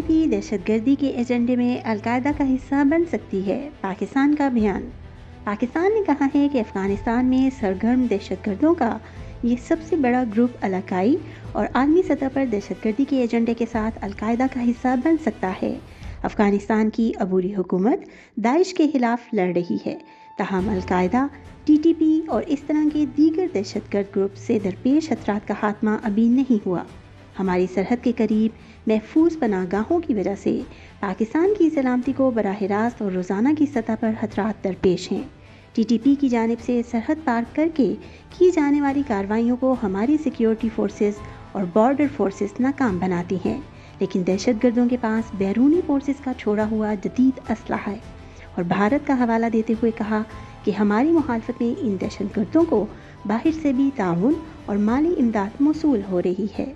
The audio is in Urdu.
TTP دہشت گردی کے ایجنڈے میں القاعدہ کا حصہ بن سکتی ہے، پاکستان کا بیان۔ پاکستان نے کہا ہے کہ افغانستان میں سرگرم دہشت گردوں کا یہ سب سے بڑا گروپ علاقائی اور عالمی سطح پر دہشت گردی کے ایجنڈے کے ساتھ القاعدہ کا حصہ بن سکتا ہے۔ افغانستان کی عبوری حکومت داعش کے خلاف لڑ رہی ہے، تاہم القاعدہ، TTP اور اس طرح کے دیگر دہشت گرد گروپ سے درپیش خطرات کا خاتمہ ابھی نہیں ہوا۔ ہماری سرحد کے قریب محفوظ پناہ گاہوں کی وجہ سے پاکستان کی سلامتی کو براہ راست اور روزانہ کی سطح پر خطرات درپیش ہیں۔ TTP کی جانب سے سرحد پار کر کے کی جانے والی کارروائیوں کو ہماری سیکیورٹی فورسز اور بارڈر فورسز ناکام بناتی ہیں، لیکن دہشت گردوں کے پاس بیرونی فورسز کا چھوڑا ہوا جدید اسلحہ ہے، اور بھارت کا حوالہ دیتے ہوئے کہا کہ ہماری مخالفت میں ان دہشت گردوں کو باہر سے بھی تعاون اور مالی امداد موصول ہو رہی ہے۔